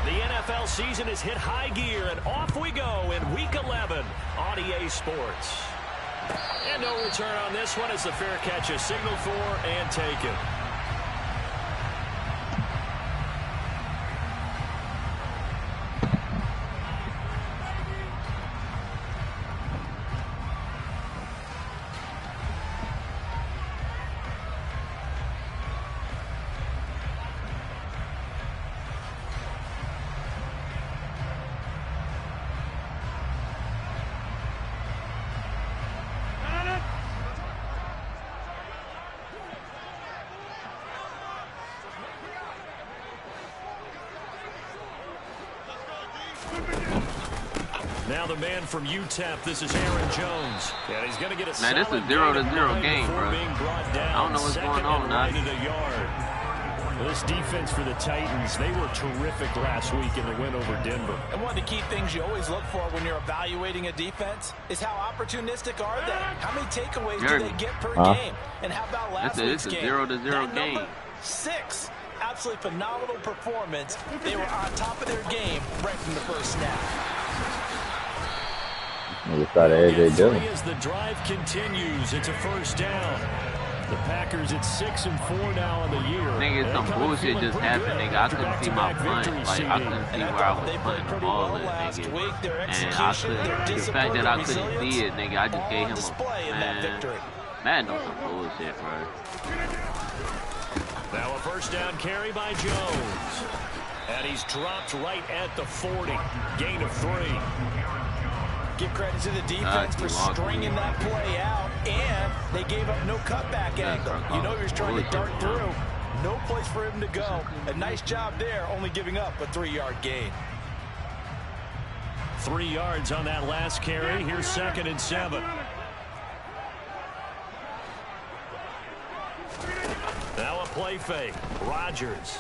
The NFL season has hit high gear, and off we go in Week 11 on EA Sports. And no return on this one as the fair catch is signaled for and taken. Now the man from UTEP, this is Aaron Jones. And he's going to get a man, this is 0-0 game, bro. I don't know what's going on now. This defense for the Titans, they were terrific last week in the win over Denver. And one of the key things you always look for when you're evaluating a defense is how opportunistic are they? How many takeaways do they get per game? And how about last week's game? It's a 0-0 game. 6. Absolutely phenomenal performance. They were on top of their game right from the first snap. As the drive continues, it's a first down. The Packers at 6-4 now on the year. Nigga, some bullshit just happened, nigga. I couldn't see my punt. Like, I couldn't see where I was punting the ball at, nigga. And the fact that I couldn't see it, nigga, I just gave him a man knows some bullshit, bro. Now a first down carry by Jones. And he's dropped right at the 40. Gain of 3. Give credit to the defense for stringing that play out, and they gave up no cutback angle. You know he was trying to dart through. No place for him to go. A nice job there, only giving up a 3-yard gain. 3 yards on that last carry. Here's 2nd and 7. Now a play fake. Rodgers.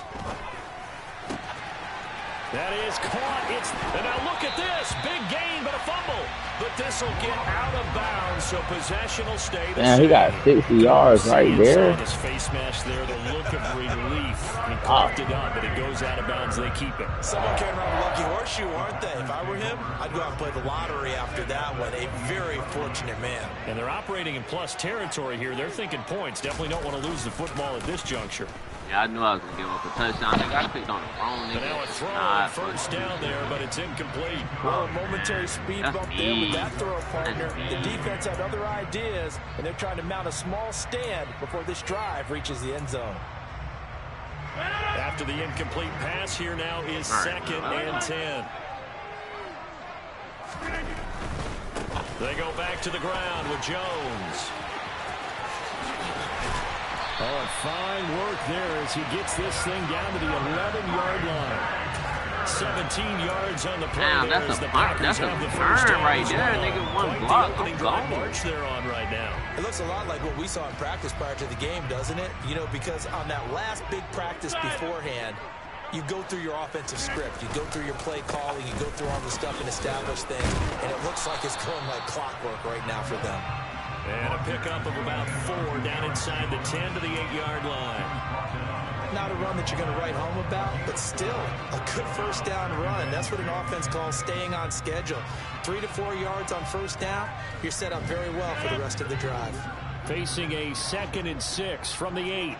That is caught. And now look at this. Big gain, but a fumble. But this will get out of bounds, so possession will stay the same. Man, he got 60 yards right there. His face mask there, the look of relief. He coughed it up, but it goes out of bounds. They keep it. Someone came around a lucky horseshoe, aren't they? If I were him, I'd go out and play the lottery after that one. A very fortunate man. And they're operating in plus territory here. They're thinking points. Definitely don't want to lose the football at this juncture. Yeah, I knew I was going to give up a touchdown. I got picked on the wrong nigga. But now a throw on first down there, but it's incomplete. Well, a momentary speed bump there with that throw partner. The defense had other ideas, and they're trying to mount a small stand before this drive reaches the end zone. After the incomplete pass, here now is 2nd and 10. They go back to the ground with Jones. Oh, and fine work there as he gets this thing down to the 11-yard line. 17 yards on the play. Damn, that's a burn. That's a burn right there, nigga. One block. I'm gone. March they're on right now. It looks a lot like what we saw in practice prior to the game, doesn't it? You know, because on that last big practice beforehand, you go through your offensive script. You go through your play calling. You go through all the stuff and establish things. And it looks like it's going like clockwork right now for them. And a pickup of about 4 down inside the 10 to the 8-yard line. Not a run that you're going to write home about, but still a good first down run. That's what an offense calls staying on schedule. 3 to 4 yards on first down, you're set up very well for the rest of the drive. Facing a 2nd and 6 from the 8.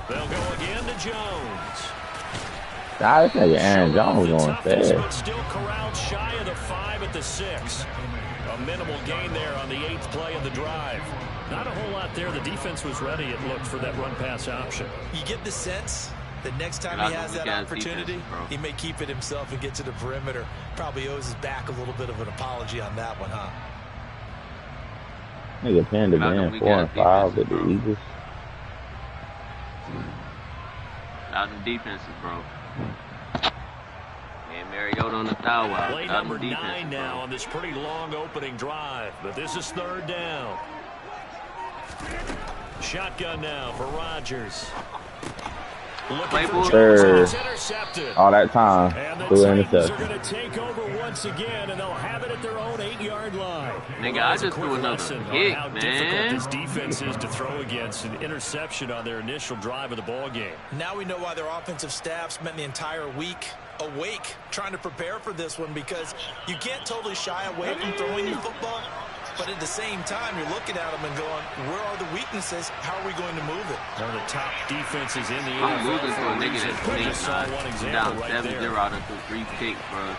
They'll go again to Jones. I think Aaron Jones going fast. But still corralled shy of the 5 at the 6. A minimal gain there on the 8th play of the drive. Not a whole lot there. The defense was ready, it looked, for that run-pass option. You get the sense that next time he has that opportunity, he may keep it himself and get to the perimeter. Probably owes his back a little bit of an apology on that one, huh? Nigga pinned the man 4 and 5 with the Eagles. Out the defenses, bro. And Mariota on the foul out. Play number 9 now on this pretty long opening drive, but this is 3rd down. Shotgun now for Rodgers. Third. All that time. And the Through Titans are going to take over once again, and they'll have it at their own 8-yard line. Nigga, I just threw another hit, how difficult this defense is to throw against an interception on their initial drive of the ball game. Now we know why their offensive staff spent the entire week awake trying to prepare for this one, because you can't totally shy away from throwing the football. But at the same time, you're looking at them and going, where are the weaknesses? How are we going to move it? One of the top defenses in the NFL. I'm losing to a nigga that's down 7-0 out of the 3 picks, bro.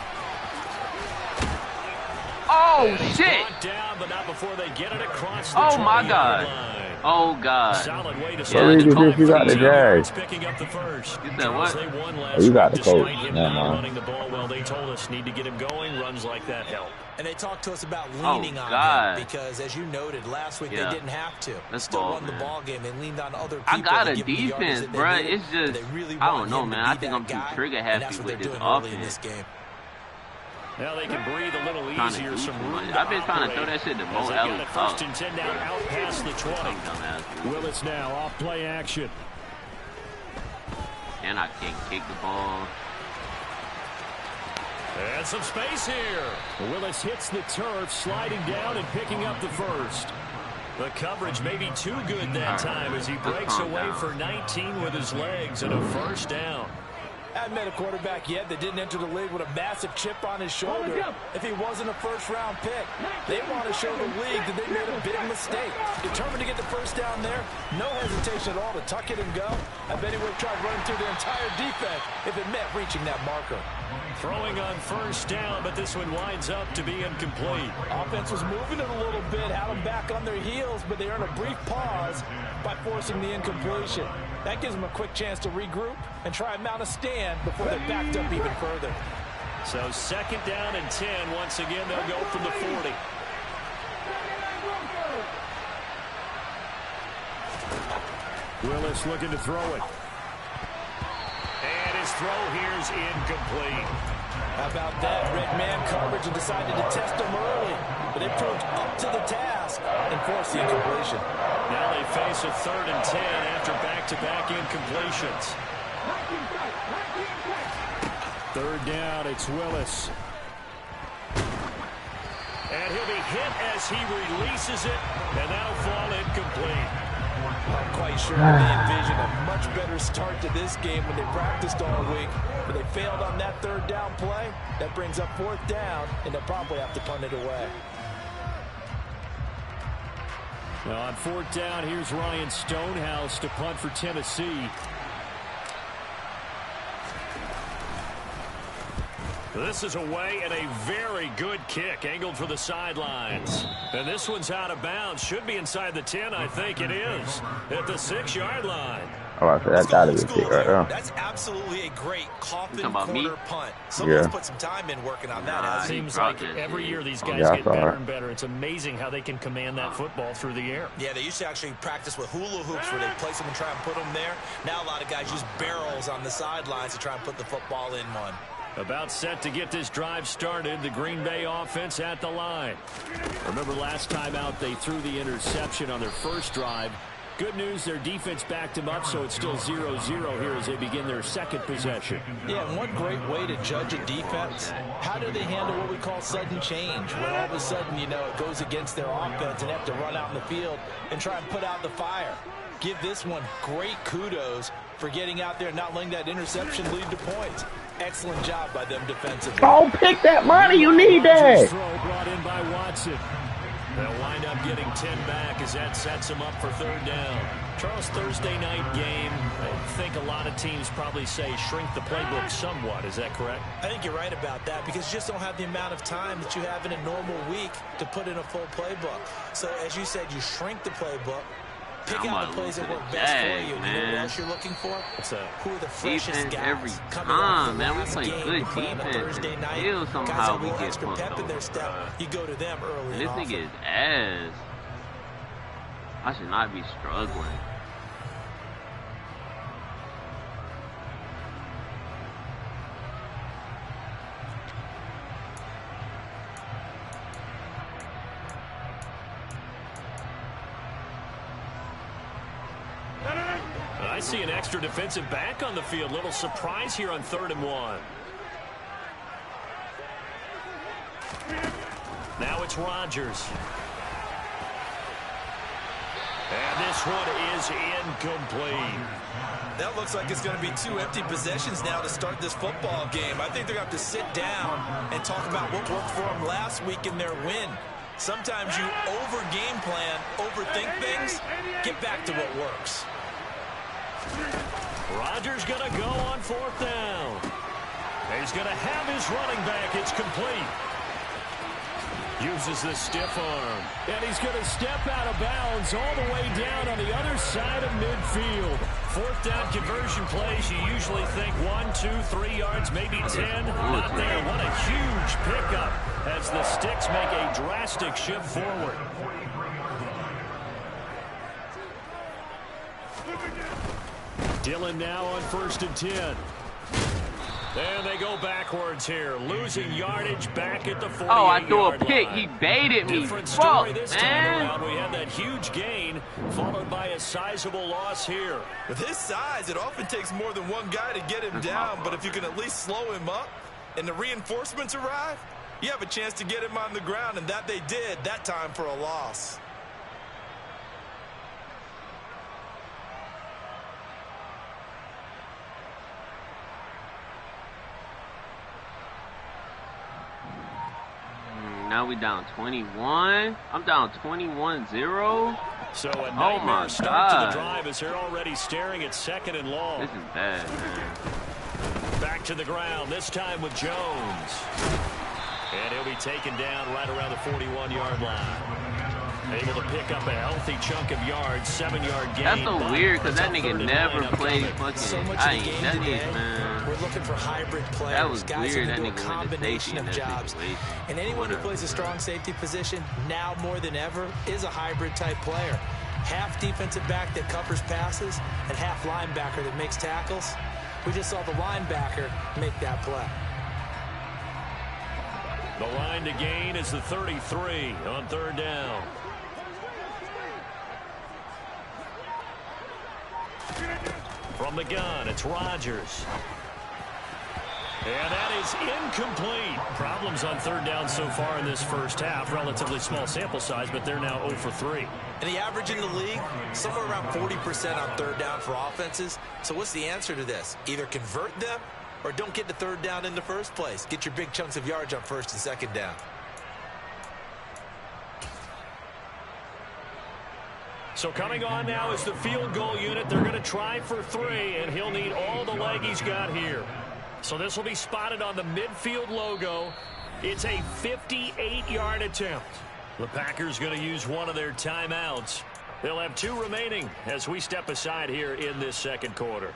Oh, shit! Down, but not before they get it across the oh, my God. Line. Oh, God. Solid way to start. You got the Jags. Picking up the first. You said what? Oh, you got the coach. Never mind. Running the ball well, they told us need to get him going. Runs like that help. And they talked to us about leaning on him because, as you noted, last week they didn't have to. Still won the ball game. They leaned on other people. I got a defense, bro. It's just, I don't know, man. I think I'm too trigger happy with this offense. Now they can breathe a little easier. I've been trying to throw that shit to Mo Alley. First and 10 down out past the 20. Willis now off play action. And I can't kick the ball. And some space here. Willis hits the turf, sliding down and picking up the first. The coverage may be too good that time as he breaks away for 19 with his legs and a first down. I haven't met a quarterback yet that didn't enter the league with a massive chip on his shoulder if he wasn't a first-round pick. They want to show the league that they made a big mistake. Determined to get the first down there, no hesitation at all to tuck it and go. I bet he would have tried running through their entire defense if it meant reaching that marker. Throwing on first down, but this one winds up to be incomplete. Offense was moving it a little bit, had them back on their heels, but they earned a brief pause by forcing the incompletion. That gives them a quick chance to regroup and try and mount a stand before they're backed up even further. So second down and 10. Once again, they'll go from the 40. Willis looking to throw it. And his throw here is incomplete. How about that? Red man coverage and decided to test him early. But they proved up to the task and forced the incompletion. Now they face a 3rd and 10 after back-to-back incompletions. 3rd down, it's Willis. And he'll be hit as he releases it, and that'll fall incomplete. Not quite sure they envisioned a much better start to this game when they practiced all week, but they failed on that 3rd down play. That brings up 4th down, and they'll probably have to punt it away. Now on 4th down, here's Ryan Stonehouse to punt for Tennessee. This is away and a very good kick, angled for the sidelines. And this one's out of bounds. Should be inside the 10, I think it is, at the 6-yard line. Oh, that's gotta be a kick right there. That's absolutely a great coffin corner me? Punt. Someone's put some time in working on that. It seems like every year these guys get better and better. It's amazing how they can command that football through the air. Yeah, they used to actually practice with hula hoops where they place them and try and put them there. Now a lot of guys use barrels on the sidelines to try and put the football in one. About set to get this drive started. The Green Bay offense at the line. Remember last time out they threw the interception on their first drive. Good news, their defense backed them up, so it's still 0-0 here as they begin their second possession. Yeah, and one great way to judge a defense, how do they handle what we call sudden change? When all of a sudden, you know, it goes against their offense and they have to run out in the field and try and put out the fire. Give this one great kudos for getting out there and not letting that interception lead to points. Excellent job by them defensively. Oh, pick that money. You need that. Throw brought in by Watson. They'll wind up getting 10 back as that sets them up for 3rd down. Charles, Thursday night game, I think a lot of teams probably say shrink the playbook somewhat. Is that correct? I think you're right about that because you just don't have the amount of time that you have in a normal week to put in a full playbook. So, as you said, you shrink the playbook. Pick out the plays that work best for you. You know what else you're looking for? Who are the freshest guys every time, man. We play good defense. Still somehow we get fucked over. You go to them early. And this nigga is ass. I should not be struggling. I see an extra defensive back on the field. Little surprise here on 3rd and 1. Now it's Rodgers. And this one is incomplete. That looks like it's going to be 2 empty possessions now to start this football game. I think they're going to have to sit down and talk about what worked for them last week in their win. Sometimes you over-game plan, overthink things, get back to what works. Rodgers going to go on 4th down. He's going to have his running back. It's complete. Uses the stiff arm. And he's going to step out of bounds all the way down on the other side of midfield. 4th down conversion plays, you usually think 1, 2, 3 yards, maybe 10. Not there. What a huge pickup as the Sticks make a drastic shift forward. Dillon now on 1st and 10. And they go backwards here, losing yardage back at the 48-yard line. Oh, I threw a pick. He baited me. Different story this time around. We had that huge gain, followed by a sizable loss here. With his size, it often takes more than one guy to get him down, but if you can at least slow him up and the reinforcements arrive, you have a chance to get him on the ground, and that they did that time for a loss. Now we down 21. I'm down 21-0. So a nightmare start to the drive as they're already staring at 2nd and long. This is bad, man. Back to the ground, this time with Jones. And he'll be taken down right around the 41-yard line. Able to pick up a healthy chunk of yards, 7-yard gain. That's so weird because that nigga never played fucking. So much I of the ain't game that today, is, man. we're looking for hybrid players. That was guys weird. who That can do a nigga combination went of to jobs. safety. And anyone who plays a strong safety position now more than ever is a hybrid type player. Half defensive back that covers passes and half linebacker that makes tackles. We just saw the linebacker make that play. The line to gain is the 33 on 3rd down. From the gun, it's Rodgers. And that is incomplete. Problems on 3rd down so far in this first half. Relatively small sample size, but they're now 0 for 3. And the average in the league, somewhere around 40% on 3rd down for offenses. So what's the answer to this? Either convert them or don't get to 3rd down in the first place. Get your big chunks of yards on 1st and 2nd down. So coming on now is the field goal unit. They're going to try for 3, and he'll need all the leg he's got here. So this will be spotted on the midfield logo. It's a 58-yard attempt. The Packers going to use one of their timeouts. They'll have 2 remaining as we step aside here in this 2nd quarter.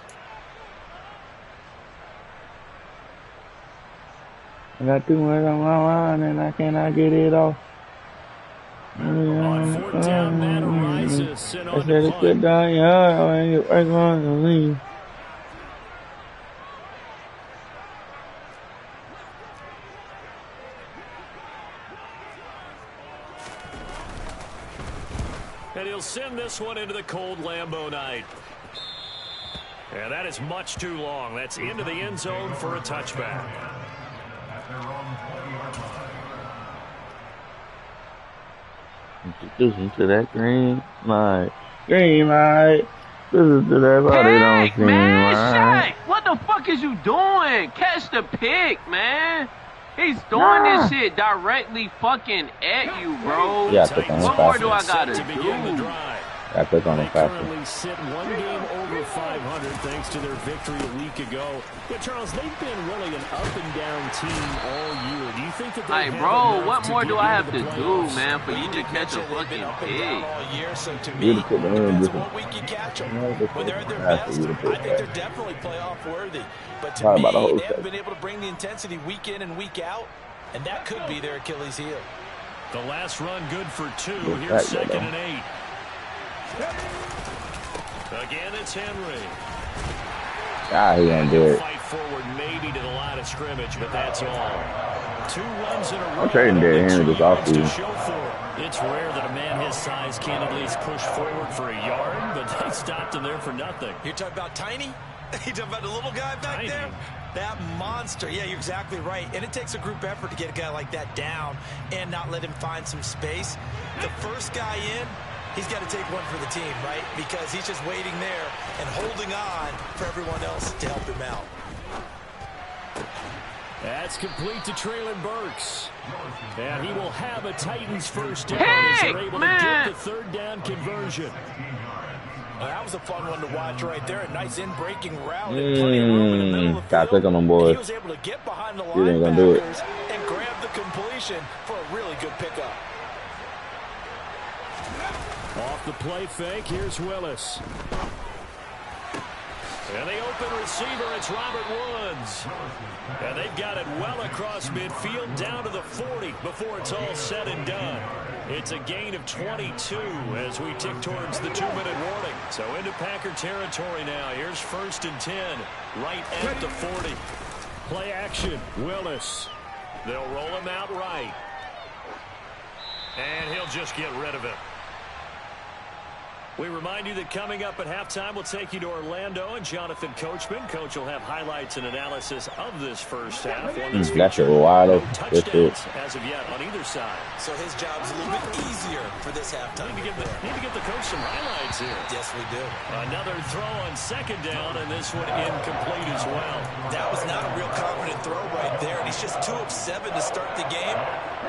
I got too much on my line and I cannot get it off. On 4th down, Matt arises. Sent on to punt. Down, yeah, I ain't get on the lead. And he'll send this one into the cold Lambeau night. And that is much too long. That's into the end zone for a touchback. Introducing to that green light. Green light. Listen to that body don't seem right. What the fuck is you doing? Catch the pick, man. He's throwing this shit directly fucking at you, bro. Yeah, what more do I gotta do? I click on they it faster. currently sit 1 game over 500 thanks to their victory a week ago. Yeah, Charles, they've been really an up-and-down team all year. Do you think that they Hey, bro, what more do I have to do, man, for you to catch a fucking pick? All year, so to me, depends on what week you catch them. When they're at their best, I think they're definitely playoff worthy. But to me, they haven't been able to bring the intensity week in and week out, and that could be their Achilles heel. The last run good for 2. Here's 2nd and 8. Again, it's Henry. He ain't do it. Fight forward maybe to the line of scrimmage, but that's all. 2 runs in a row. I'm trading Henry this offseason. To show for it. It's rare that a man his size can at least push forward for a yard, but they stopped him there for nothing. You're talking about Tiny? You're talking about the little guy back there? That monster. Yeah, you're exactly right. And it takes a group effort to get a guy like that down and not let him find some space. The first guy in, he's got to take one for the team, right? Because he's just waiting there and holding on for everyone else to help him out. That's complete to Traylon Burks. And he will have a Titans first down as they're able to get the third down conversion. Well, that was a fun one to watch right there. A nice in-breaking route. Plenty of room in the middle of the field. Click on them boys. He was able to get behind the linebackers and grab the completion for a really good pickup. Off the play fake, here's Willis. And the open receiver, it's Robert Woods. And they've got it well across midfield down to the 40 before it's all said and done. It's a gain of 22 as we tick towards the 2-minute warning. So into Packer territory now. Here's 1st and 10, right at the 40. Play action, Willis. They'll roll him out right. And he'll just get rid of it. We remind you that coming up at halftime, we'll take you to Orlando and Jonathan Coachman. Coach will have highlights and analysis of this first half. That's a wide open touchdowns as of yet on either side. So his job's a little bit easier for this halftime. Need to get the coach some highlights here. Yes, we do. Another throw on 2nd down, and this one incomplete as well. That was not a real confident throw right there, and he's just 2 of 7 to start the game.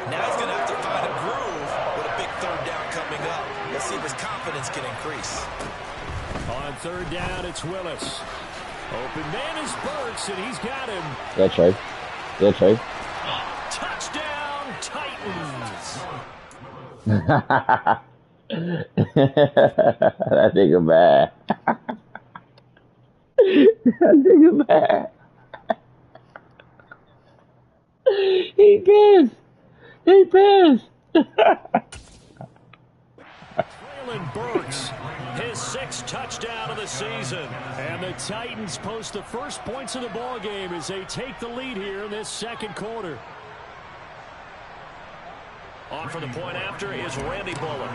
Now he's going to have to find a groove with a big 3rd down coming up. Let's see if his confidence can increase. On 3rd down, it's Willis. Open man is Burks, and he's got him. That's right. That's right. Touchdown, Titans. That nigga bad. That nigga bad. He pissed. He pissed. Traylon Burks, his 6th touchdown of the season. And the Titans post the first points of the ball game as they take the lead here in this 2nd quarter. On for the point after is Randy Bullock.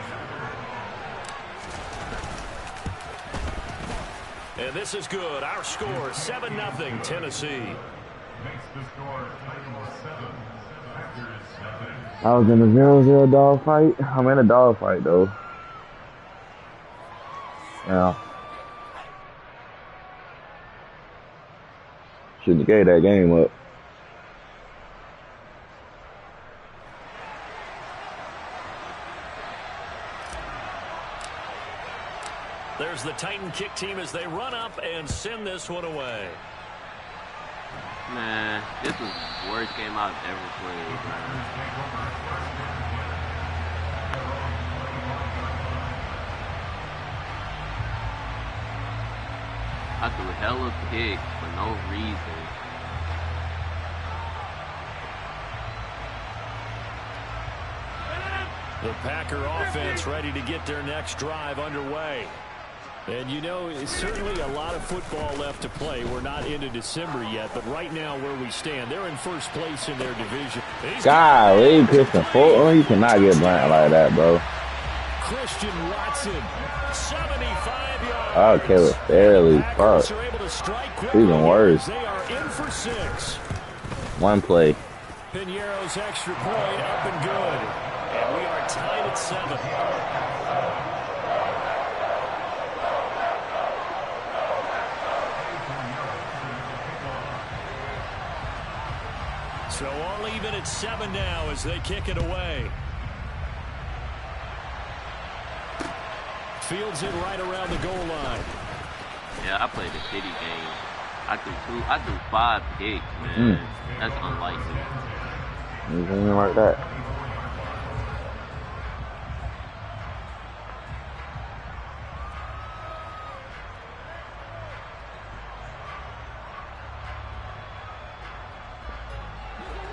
And this is good. Our score, 7-0 Tennessee. I was in a 0-0 dogfight. I'm in a dogfight though. Yeah. Shouldn't have gave that game up. There's the Titan kick team as they run up and send this one away. Man, this was the worst game I've ever played, man. I threw hella picks for no reason. The Packer offense ready to get their next drive underway. And you know, it's certainly a lot of football left to play. We're not into December yet, but right now where we stand, they're in 1st place in their division. Golly, Christian Fulton, you cannot get blanked like that, bro. Christian Watson, 75 yards. Oh, Caleb barely. Fuck. Even worse. They are in for 6. One play. Piñeiro's extra point up and good. And we are tied at 7. So all even at 7 now as they kick it away. Fields it right around the goal line. Yeah, I played a shitty game. I threw 5 picks, man. That's unlikely. Anything like that.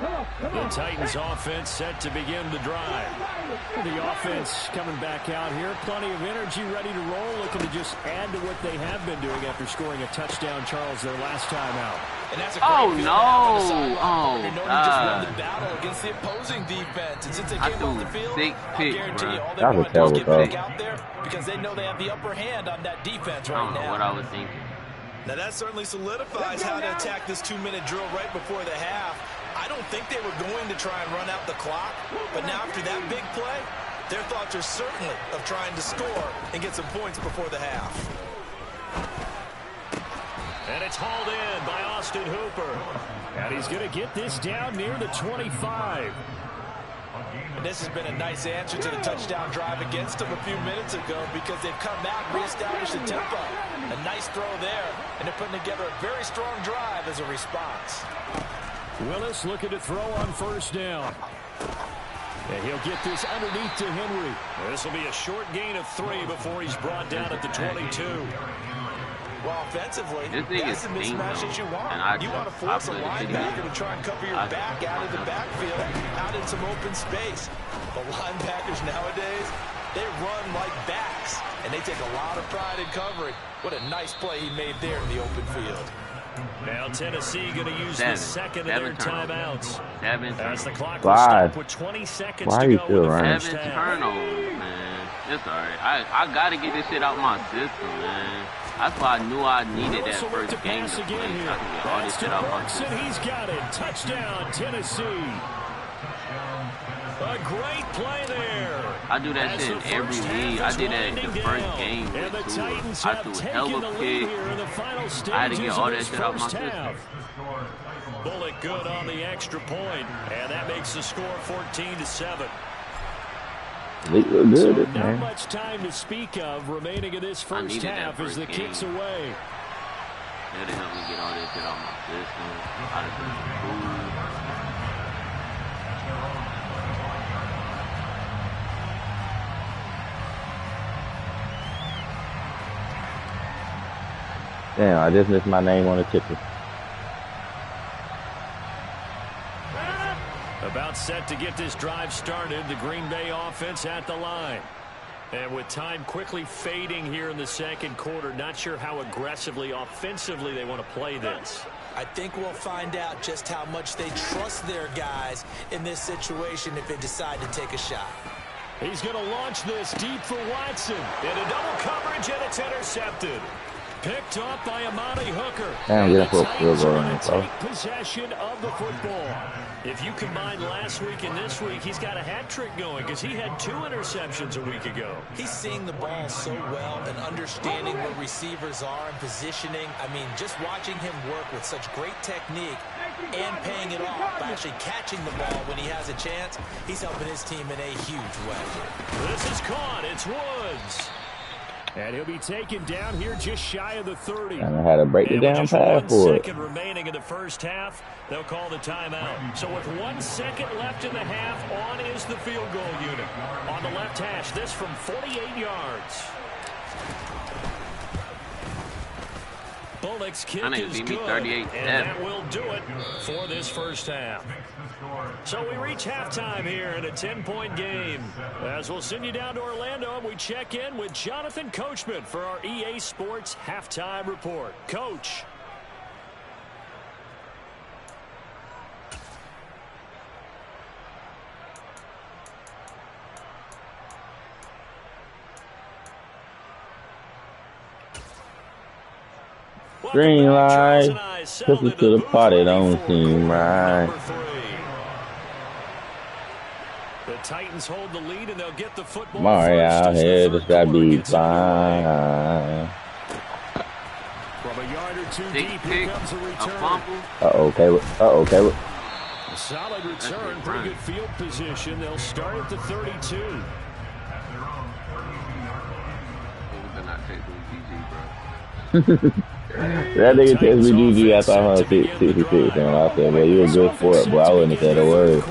The Titans offense set to begin the drive. The offense coming back out here. Plenty of energy, ready to roll, looking to just add to what they have been doing after scoring a touchdown, Charles, their last time out. And that's a great no. Just won the battle against the opposing defense. And since they came off the field, I guarantee you all they want to do is get back out there because they know they have the upper hand on that defense right now. I don't know what I was thinking. Now that certainly solidifies how to attack this 2-minute drill right before the half. I don't think they were going to try and run out the clock, but now after that big play, their thoughts are certainly of trying to score and get some points before the half. And it's hauled in by Austin Hooper. And he's going to get this down near the 25. And this has been a nice answer to the touchdown drive against them a few minutes ago because they've come out and reestablished the tempo. A nice throw there, and they're putting together a very strong drive as a response. Willis looking to throw on first down. And he'll get this underneath to Henry. This will be a short gain of 3 before he's brought down at the 22. Well, offensively, that's the mismatch that you want. You want to force a linebacker to try and cover your back out of the backfield, out in some open space. But linebackers nowadays, they run like backs, and they take a lot of pride in covering. What a nice play he made there in the open field. Now Tennessee going to use the second of their timeouts. As the clock will stop with 20 seconds to go in the first half. 7 turnovers, man. It's all right. I got to get this shit out my system, man. That's why I knew I needed that first game to play. I can get all this shit out my system. He's got it. Touchdown, Tennessee. A great play there. I do that shit in every league. I did that in the first game too. I threw hella kicks. I had to get all that shit out my system. Bullock good on the extra point, and that makes the score 14-7. So not much time to speak of remaining in this first half as the kick's away. That'll help me get all that shit out my system. Out of the food. Damn, I just missed my name on the ticker. About set to get this drive started, the Green Bay offense at the line. And with time quickly fading here in the second quarter, not sure how aggressively, offensively they want to play this. I think we'll find out just how much they trust their guys in this situation if they decide to take a shot. He's going to launch this deep for Watson. Into double coverage, and it's intercepted. Picked up by Amani Hooker. Damn, get up for a field goal, take possession of the football. If you combine last week and this week, he's got a hat trick going because he had 2 interceptions a week ago. He's seeing the ball so well and understanding where receivers are and positioning. I mean, just watching him work with such great technique and paying it off by actually catching the ball when he has a chance, he's helping his team in a huge way. This is caught. It's Woods. And he'll be taken down here just shy of the 30. And I had to break it down pass for it. 1 second remaining in the first half, they'll call the timeout. So with 1 second left in the half, on is the field goal unit. On the left hash, this from 48 yards. Bullock's kick is good, and that will do it for this first half. So we reach halftime here in a 10-point game. As we'll send you down to Orlando, we check in with Jonathan Coachman for our EA Sports Halftime Report. Coach. Green light. Took it to the party, don't seem right. The Titans hold the lead and they'll get the football. Mari out here, just gotta be fine. From a yard or 2 deep, here comes a return. Caleb. Caleb. A solid return, pretty good field position. They'll start at the 32. That nigga texted me GG after I heard 66, and I said, well, you were good for it, but I wouldn't have said a word.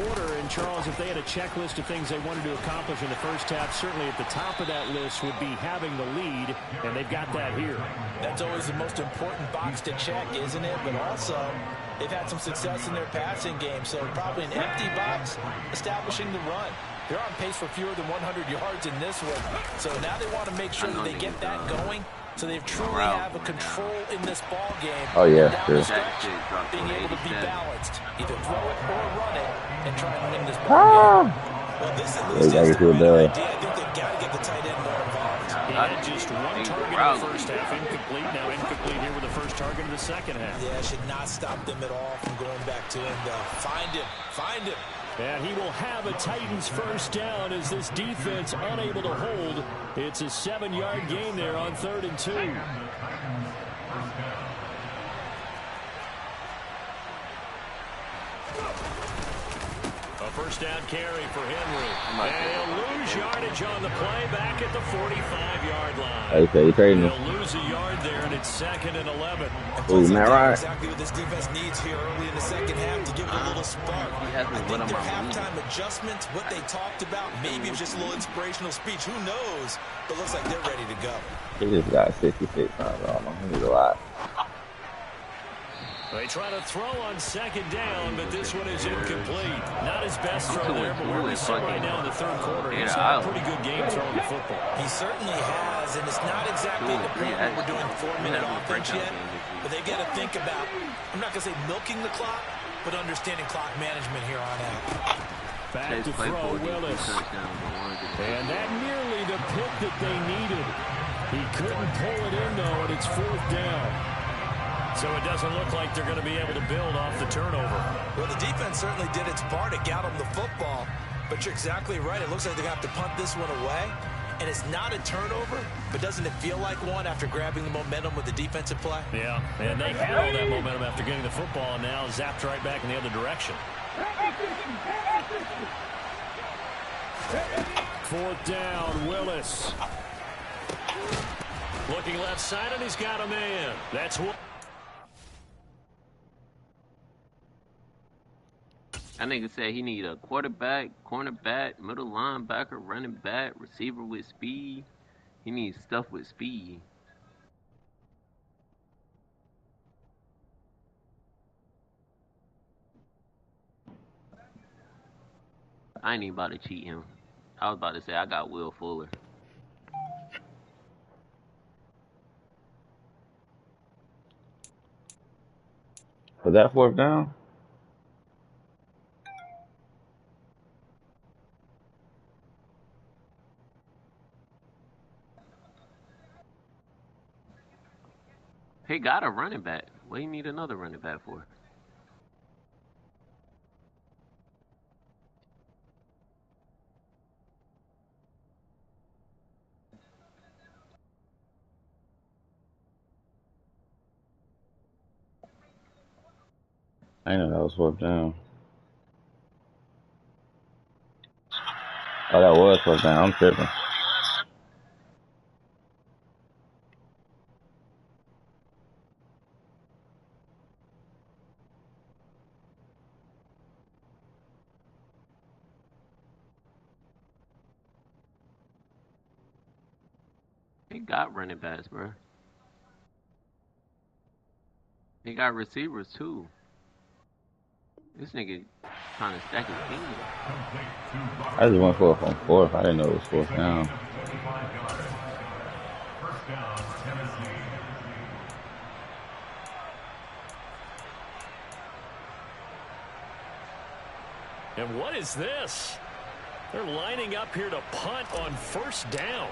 Charles, if they had a checklist of things they wanted to accomplish in the first half, certainly at the top of that list would be having the lead, and they've got that here. That's always the most important box to check, isn't it? But also, they've had some success in their passing game, so probably an empty box establishing the run. They're on pace for fewer than 100 yards in this one, so now they want to make sure that they get that going, so they truly have a control in this ball game. Oh, yeah, sure. Being able to be balanced, either throw it or run it, and try and win this ball game. Well, this at least is the right idea. I think they've got to get the tight end more involved. He had just one target in the first half, incomplete. Now incomplete here with the first target in the second half. Yeah, should not stop them at all from going back to him, though. Find him. And he will have a Titans first down as this defense unable to hold. It's a 7-yard gain there on 3rd and 2. A first down carry for Henry. And he'll lose yardage on the play back at the 45-yard line. Okay, trading. He'll lose a yard there, and it's 2nd and 11. Ooh, man, right. Exactly what this defense needs here early in the second half to give it a little spark. I think their halftime adjustments, what they talked about, maybe it was just a little inspirational speech. Who knows? But looks like they're ready to go. He just got 66 times on him. He needs a lot. They try to throw on 2nd down, but this one is incomplete. Not his best throw there, but where we sit right now in the 3rd quarter, he's had a pretty good game throwing the football. He certainly has, and it's not exactly the point where we're doing 4-minute offense yet, but they got to think about, I'm not going to say milking the clock, but understanding clock management here on out. Back to throw, Willis. And that nearly the pick that they needed. He couldn't pull it in, though, and it's 4th down. So it doesn't look like they're going to be able to build off the turnover. Well, the defense certainly did its part to get them the football, but you're exactly right. It looks like they're going to have to punt this one away, and it's not a turnover, but doesn't it feel like one after grabbing the momentum with the defensive play? Yeah, and they had all that momentum after getting the football, and now zapped right back in the other direction. 4th down, Willis. Looking left side, and he's got a man. That's what. That nigga said he need a quarterback, cornerback, middle linebacker, running back, receiver with speed. He needs stuff with speed. I ain't even about to cheat him. I was about to say I got Will Fuller. Was that 4th down? He got a running back. What do you need another running back for? I know that was 4th down. Oh, that was 4th down. I'm tripping. He got running backs, bro. He got receivers, too. This nigga trying to stack his team. I just went for it from 4th. I didn't know it was 4th down. And what is this? They're lining up here to punt on 1st down.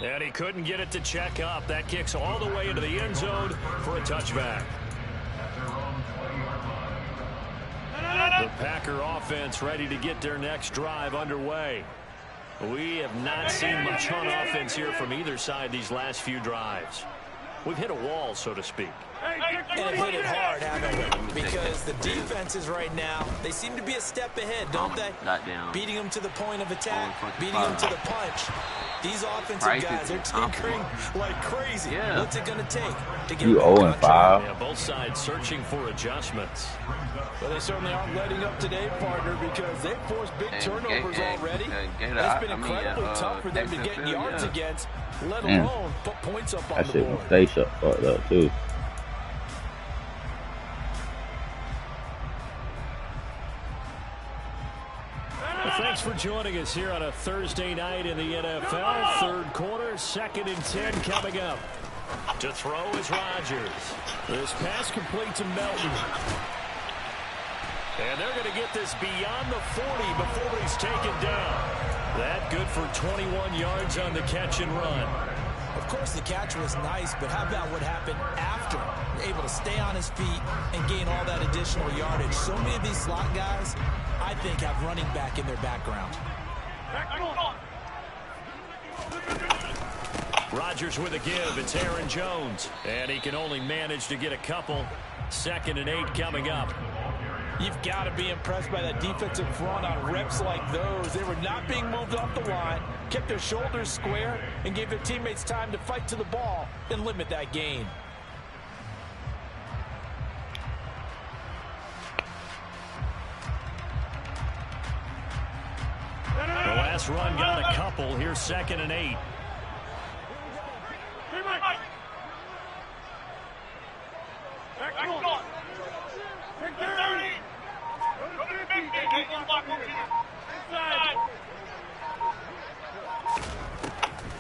And he couldn't get it to check up. That kicks all the way into the end zone for a touchback. The Packer offense ready to get their next drive underway. We have not seen much on offense here from either side these last few drives. We've hit a wall, so to speak. And have hit it hard, haven't we? Because the defenses right now, they seem to be a step ahead, don't they? Not down. Beating them to the point of attack, beating them to the punch. These offensive guys, they're tinkering like crazy. Yeah. What's it going to take to get You 0-5. Yeah, both sides searching for adjustments. Well, they certainly aren't letting up today, partner, because they've forced big turnovers already. It's been incredibly tough for them to get yards against, let alone put points up on the board. That shit fucked up, too. Thanks for joining us here on a Thursday night in the NFL. Third quarter, 2nd and 10 coming up. To throw is Rodgers. This pass complete to Melton. And they're going to get this beyond the 40 before he's taken down. That good for 21 yards on the catch and run. Of course, the catch was nice, but how about what happened after? Able to stay on his feet and gain all that additional yardage. So many of these slot guys, I think, have running back in their background. Rodgers with a give. It's Aaron Jones. And he can only manage to get a couple. 2nd and 8 coming up. You've got to be impressed by that defensive front on reps like those. They were not being moved off the line, kept their shoulders square, and gave their teammates time to fight to the ball and limit that gain. The last run got a couple. Here's 2nd and 8.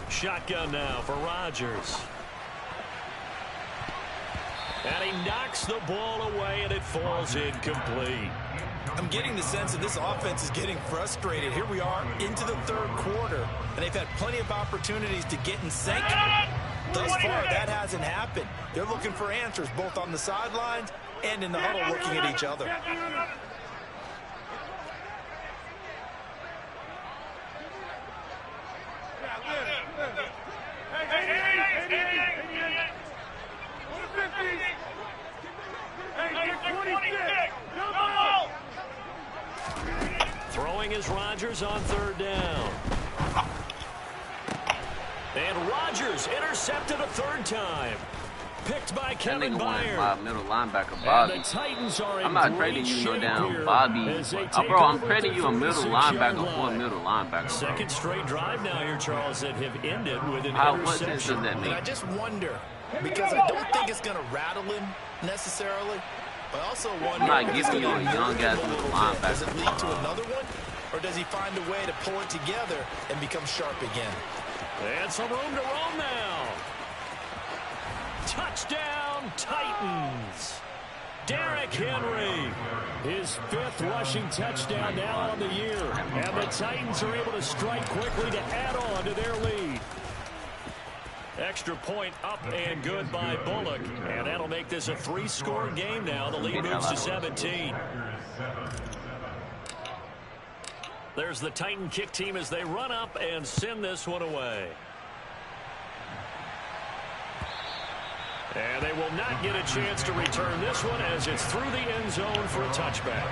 Shotgun now for Rodgers. And he knocks the ball away, and it falls incomplete. I'm getting the sense that this offense is getting frustrated. Here we are into the third quarter, and they've had plenty of opportunities to get in sync. Thus far, that hasn't happened. They're looking for answers both on the sidelines and in the huddle looking at each other. Throwing is Rodgers on 3rd down. And Rodgers intercepted a 3rd time. Picked by Kevin Byard. My middle linebacker, Bobby. I'm not trading you no damn Bobby. Bro, I'm trading you a middle linebacker for a middle linebacker. Bro. 2nd straight drive now here, Charles, that have ended with an interception. What sense does that mean? I just wonder, because I don't think it's going to rattle him necessarily. But I also wonder, I'm not giving you a young-ass middle linebacker. Does it lead to another one? Or does he find a way to pull it together and become sharp again? And some room to roam now. Touchdown, Titans. Derrick Henry. His 5th rushing touchdown now on the year. And the Titans are able to strike quickly to add on to their lead. Extra point up and good by Bullock. And that'll make this a 3-score game now. The lead moves to 17. There's the Titan kick team as they run up and send this one away. And they will not get a chance to return this one as it's through the end zone for a touchback.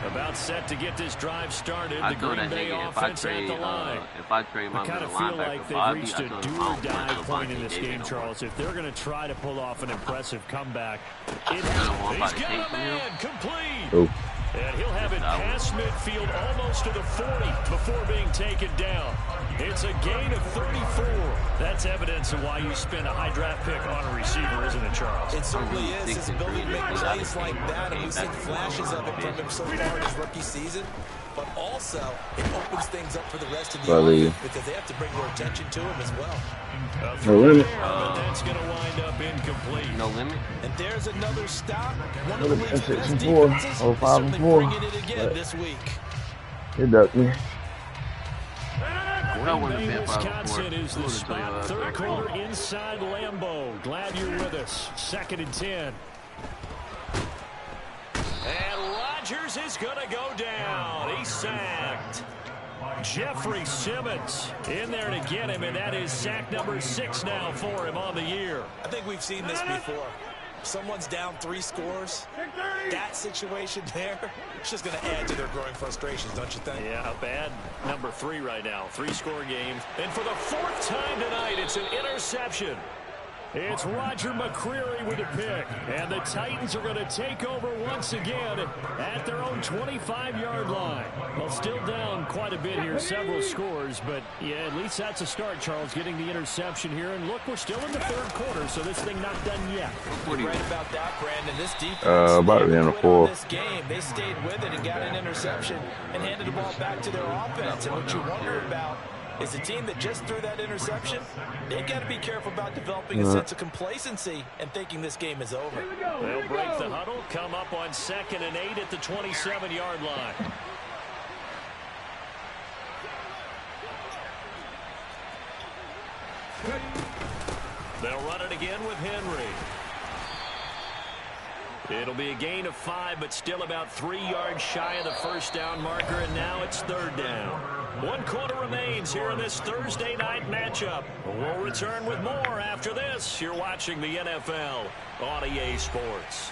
About set to get this drive started. The Green Bay offense at the line. If I trade my middle linebacker, Bobby, they've reached a do-or-die point in this game, Charles. If they're going to try to pull off an impressive comeback, he's got a man complete. Oh. And he'll have it past midfield almost to the 40 before being taken down. It's a gain of 34. That's evidence of why you spend a high draft pick on a receiver, isn't it, Charles? It certainly is. His ability to make plays like that, and we've seen flashes of it from him so far in his rookie season. But also, it opens things up for the rest of the offense because they have to bring more attention to him as well. No limit. That's going to wind up incomplete. No limit. And there's another stop. One of the league's best 6 and 4. defenses Oh, 5 and 4. bringing it again this week. It ducked me. Green Bay, Wisconsin is the spot. 3rd quarter inside Lambeau. Glad you're with us. 2nd and 10. And Rodgers is going to go down. He's sacked. Jeffrey Simmons in there to get him, and that is sack number 6 now for him on the year. I think we've seen this before. Someone's down 3 scores. That situation there, it's just going to add to their growing frustrations, don't you think? Yeah, bad number 3 right now. 3-score game. And for the 4th time tonight, it's an interception. It's Roger McCreary with a pick. And the Titans are going to take over once again at their own 25-yard line. Well, still down quite a bit here, several scores. But, yeah, at least that's a start, Charles, getting the interception here. And, look, we're still in the 3rd quarter, so this thing not done yet. You're right about that, Brandon. This defense, about to be in the 4th. This game, they stayed with it and got an interception and handed the ball back to their offense. And what you wonder about is a team that just threw that interception, they've got to be careful about developing a sense of complacency and thinking this game is over. They'll break the huddle, come up on 2nd and 8 at the 27-yard line. They'll run it again with Henry. It'll be a gain of 5, but still about 3 yards shy of the 1st down marker, and now it's 3rd down. 1 quarter remains here in this Thursday night matchup. We'll return with more after this. You're watching the NFL on EA Sports.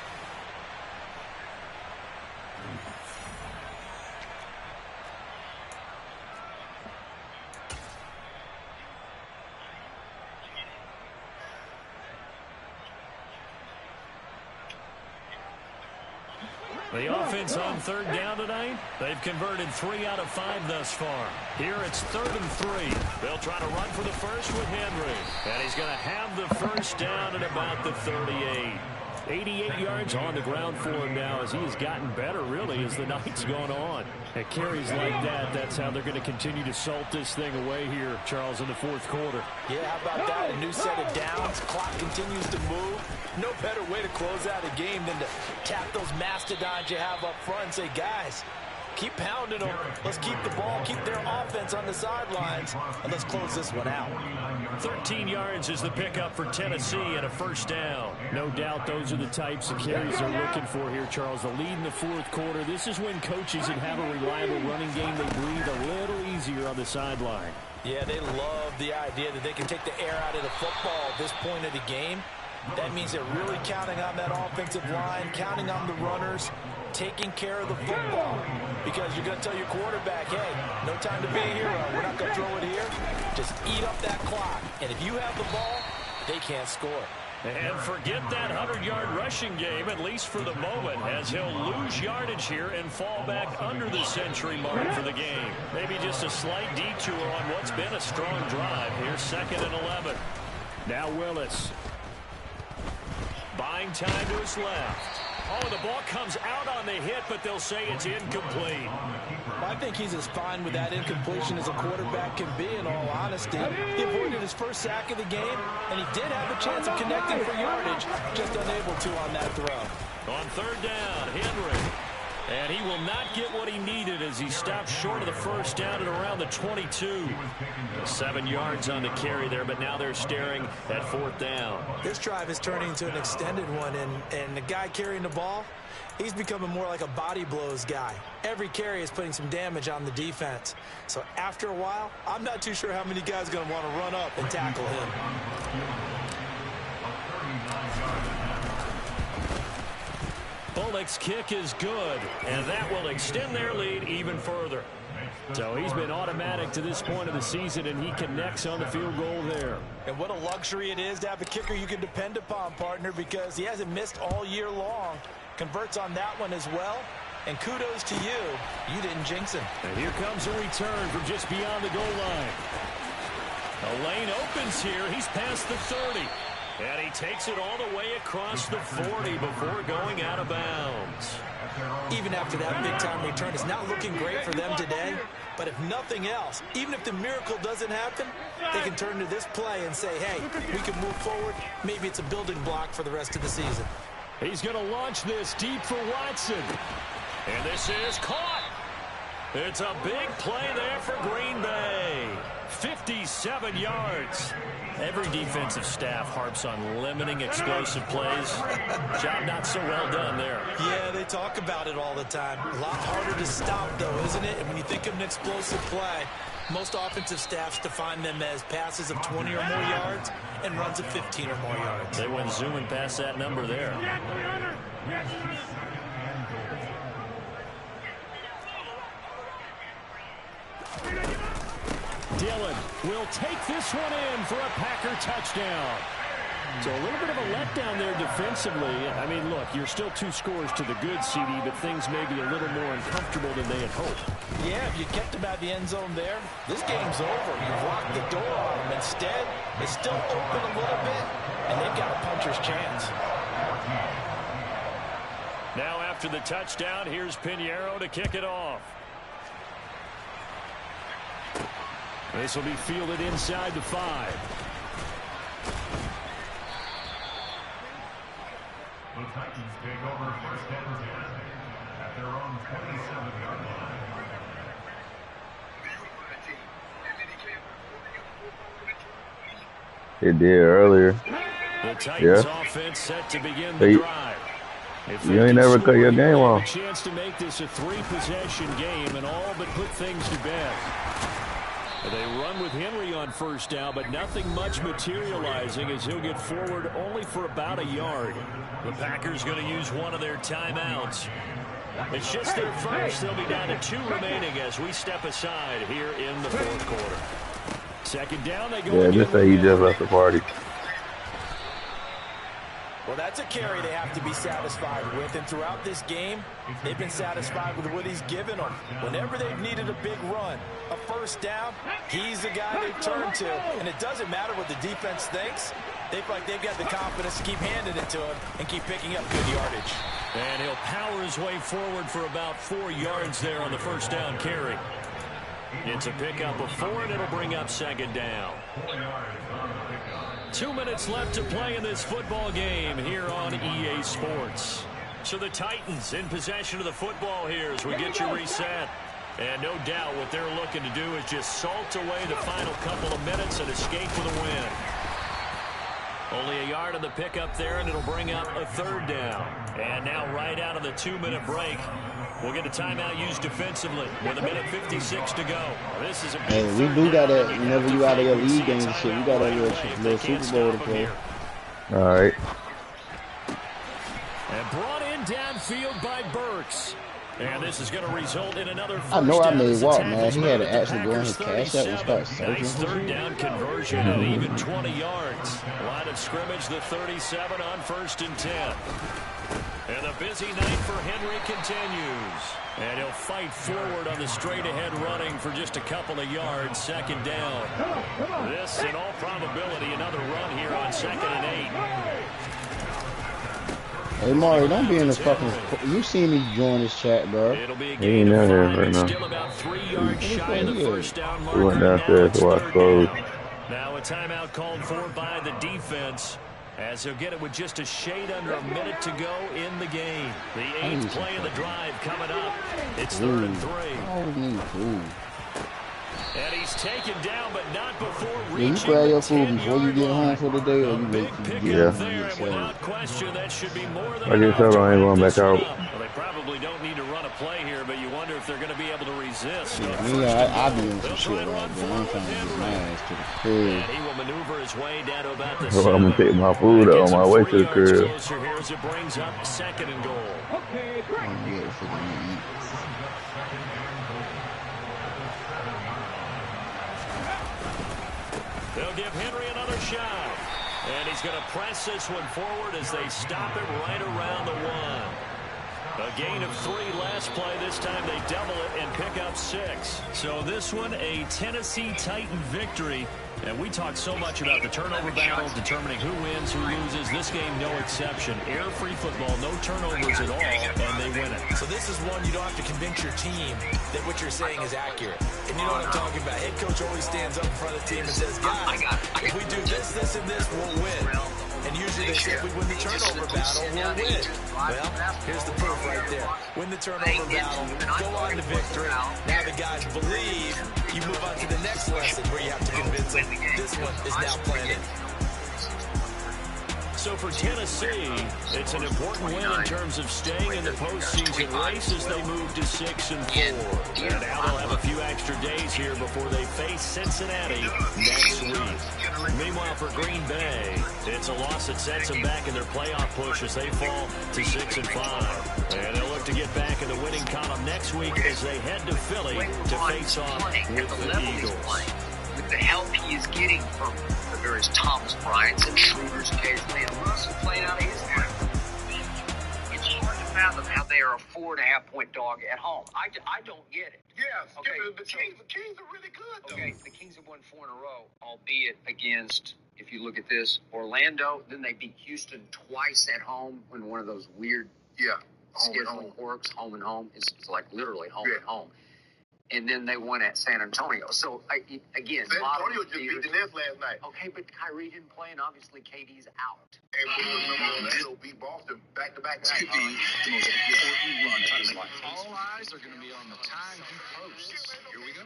The offense on 3rd down tonight, they've converted 3 out of 5 thus far. Here it's 3rd and 3. They'll try to run for the first with Henry. And he's going to have the 1st down at about the 38. 88 yards on the ground for him now as he has gotten better, really, as the night's gone on. At carries like that, that's how they're going to continue to salt this thing away here, Charles, in the 4th quarter. Yeah, how about that? A new set of downs. Clock continues to move. No better way to close out a game than to tap those mastodons you have up front and say, guys, keep pounding them. Let's keep the ball, keep their offense on the sidelines, and let's close this one out. 13 yards is the pickup for Tennessee and a 1st down. No doubt those are the types of carries they're looking for here, Charles. The lead in the 4th quarter. This is when coaches that have a reliable running game, they breathe a little easier on the sideline. Yeah, they love the idea that they can take the air out of the football at this point of the game. That means they're really counting on that offensive line, counting on the runners, taking care of the football. Because you're going to tell your quarterback, hey, no time to be a hero. We're not going to throw it here. Just eat up that clock. And if you have the ball, they can't score. And forget that 100-yard rushing game, at least for the moment, as he'll lose yardage here and fall back under the century mark for the game. Maybe just a slight detour on what's been a strong drive. Here's 2nd and 11. Now Willis. Buying time to his left. Oh, the ball comes out on the hit, but they'll say it's incomplete. I think he's as fine with that incompletion as a quarterback can be, in all honesty. He avoided his 1st sack of the game, and he did have a chance of connecting for yardage, just unable to on that throw. On 3rd down, Henry. And he will not get what he needed as he stopped short of the 1st down at around the 22. 7 yards on the carry there, but now they're staring at 4th down. This drive is turning into an extended one, and the guy carrying the ball, he's becoming more like a body blows guy. Every carry is putting some damage on the defense. So after a while, I'm not too sure how many guys are going to want to run up and tackle him. Bullock's kick is good, and that will extend their lead even further. So he's been automatic to this point of the season, and he connects on the field goal there. And what a luxury it is to have a kicker you can depend upon, partner, because he hasn't missed all year long. Converts on that one as well. And kudos to you. You didn't jinx him. And here comes a return from just beyond the goal line. The lane opens here. He's past the 30. And he takes it all the way across the 40 before going out of bounds. Even after that big-time return, it's not looking great for them today. But if nothing else, even if the miracle doesn't happen, they can turn to this play and say, hey, we can move forward. Maybe it's a building block for the rest of the season. He's going to launch this deep for Watson. And this is caught. It's a big play there for Green Bay. 57 yards. Every defensive staff harps on limiting explosive plays. Job not so well done there. Yeah, they talk about it all the time. A lot harder to stop, though, isn't it? And when you think of an explosive play, most offensive staffs define them as passes of 20 or more yards. and runs of 15 or more yards. They went zooming past that number there. Dillon will take this one in for a Packer touchdown. So a little bit of a letdown there defensively. I mean, look, you're still 2 scores to the good, CD, but things may be a little more uncomfortable than they had hoped. Yeah, if you kept them out of the end zone there, this game's over. You've locked the door on them. Instead, it's still open a little bit, and they've got a puncher's chance. Now after the touchdown, here's Pinheiro to kick it off. This will be fielded inside the 5. The Titans take over first and 10 at their own 27-yard line. It did earlier. The Titans offense set to begin the drive. You ain't never cut your game off. A chance to make this a 3-possession game and all but put things to bed. They run with Henry on first down, but nothing much materializing as he'll get forward only for about a yard. The Packers going to use one of their timeouts. It's just their first. They'll be down to 2 remaining as we step aside here in the 4th quarter. Second down, they go. Yeah, just say he just left the party. Well, that's a carry they have to be satisfied with, and throughout this game, they've been satisfied with what he's given them. Whenever they've needed a big run, a first down, he's the guy they've turned to, and it doesn't matter what the defense thinks. They feel like they've got the confidence to keep handing it to him and keep picking up good yardage. And he'll power his way forward for about 4 yards there on the first down carry. It's a pickup of 4, and it'll bring up second down. 2 minutes left to play in this football game here on EA Sports. So the Titans in possession of the football here as we get you reset. And no doubt what they're looking to do is just salt away the final couple of minutes and escape with a win. Only a yard on the pickup there, and it'll bring up a 3rd down. And now right out of the 2-minute break, we'll get a timeout used defensively with 1:56 to go. This is a hey, we do got that whenever you out of your league games and shit. We got a little Super Bowl to play. All right. And brought in downfield by Burks. And this is going to result in another first I know I made walk, down. man. He had to actually go in his cash out and start searching. Nice 3rd down conversion at even 20 yards. Line of scrimmage, the 37 on 1st and 10. And the busy night for Henry continues. And he'll fight forward on the straight-ahead running for just a couple of yards. 2nd down. This, in all probability, another run here on 2nd and 8. Hey, Mario, don't be in the fucking... You see me join this chat, bro. It'll be a gain of 5 and still about 3 yards shy of the first down marker. We went downstairs to watch clothes. Now a timeout called for by the defense as he'll get it with just a shade under a minute to go in the game. The 8th play of the drive coming up. It's 3rd and 3. And he's taken down, but not before reaching. You grab your food before you get home for the day, or you wait till you get there, and without question, that should be more than I guess I ain't going back out. Well, they probably don't need to run a play here, but you wonder if they're going to be able to resist. Yeah, I be in some shit right there. I'm trying to get my ass to the crib. And he will maneuver his way down to about the I'm going to take my food on my way to the crib. Here as it brings up 2nd and goal. I'm good for the eat. They'll give Henry another shot. And he's going to press this one forward as they stop it right around the 1. A gain of 3 last play. This time they double it and pick up 6. So this one, a Tennessee Titan victory. And we talked so much about the turnover battle, determining who wins, who loses. This game, no exception. Air-free football, no turnovers at all, and they win it. So this is one you don't have to convince your team that what you're saying is accurate. And you know what I'm talking about. Head coach always stands up in front of the team and says, guys, if we do this, this, and this, we'll win. And usually they say if we win the turnover battle, we'll win. Well, here's the proof right there. Win the turnover battle, go on to victory. Now the guys believe. You move on to the next lesson where you have to convince them this one is now planted. So for Tennessee, it's an important win in terms of staying in the postseason race as they move to 6-4. And now they'll have a few extra days here before they face Cincinnati next week. Meanwhile, for Green Bay, it's a loss that sets them back in their playoff push as they fall to 6-5. And they'll look to get back in the winning column next week as they head to Philly to face off with the Eagles. With the help he is getting from the various Thomas Bryants and Schroeders occasionally, and Russell playing out of his time, it's hard to fathom how they are a 4.5-point dog at home. I don't get it. Yeah, okay, the Kings are really good, though. Okay, the Kings have won 4 in a row, albeit against, if you look at this, Orlando. Then they beat Houston twice at home when one of those weird scheduling quirks, home and home. It's like literally home and home. And then they won at San Antonio. So, again, San Antonio just beat the Nets last night. Okay, but Kyrie didn't play, and obviously KD's out. And Orlando beat Boston back-to-back nights. The most important run of his life. All eyes are going to be on the time he posts. Here we go.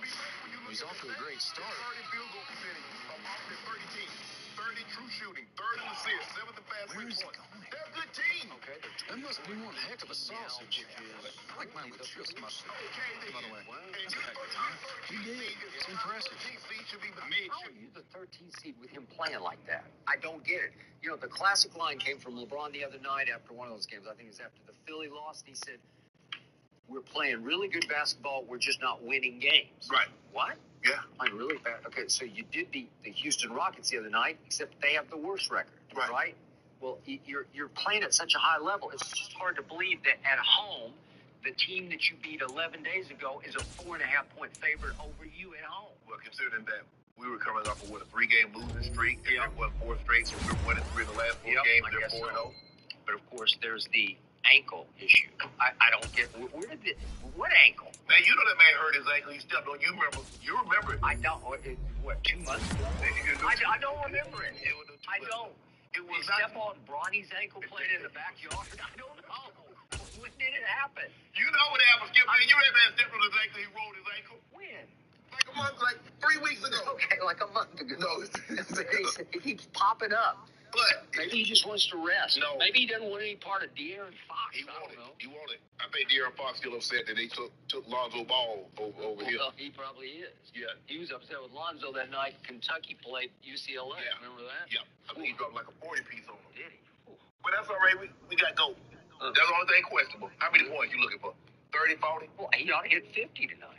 He's off to a great start. 30 field goal percentage from off their 30 teams. 30 true shooting, 3rd in assists, 7th in fast break points. They're a good team. Okay, that must be one heck of a sausage. I like mine with just mustard. By the way, you did. It's impressive. How are you the 13th seed with him playing like that? I don't get it. You know, the classic line came from LeBron the other night after one of those games. I think it was after the Philly loss. And he said, "We're playing really good basketball. We're just not winning games." Right. What? Yeah. I'm really bad. Okay, so you did beat the Houston Rockets the other night, except they have the worst record, right? Well, you're playing at such a high level. It's just hard to believe that at home, the team that you beat 11 days ago is a 4.5-point favorite over you at home. Well, considering that we were coming off of a 3-game losing streak, and they won 4 straight, so we were winning 3 in the last 4 games. They're 4-0. But of course, there's the ankle issue. I don't get what ankle? Now you know that man hurt his ankle. He stepped on. You remember it? I don't. What 2 months ago? I don't remember it. I don't. It was Stephon Bronny's ankle playing in the backyard. I don't know. When did it happen? You know what happened, Skip. Man, you that man stepped on his ankle. He rolled his ankle. When? Like 3 weeks ago. Okay, like a month ago. No, it keeps popping up. But maybe he just wants to rest. No. Maybe he doesn't want any part of De'Aaron Fox. He wanted. I bet De'Aaron Fox still upset that they took Lonzo Ball over here. Well, he probably is. Yeah. He was upset with Lonzo that night Kentucky played UCLA. Yeah. Remember that? Yeah. I mean, he dropped like a 40-piece on him. Did he? Ooh. But that's all right. We got gold. That's the only thing questionable. How many points you looking for? 30, 40? Well, he ought to hit 50 tonight.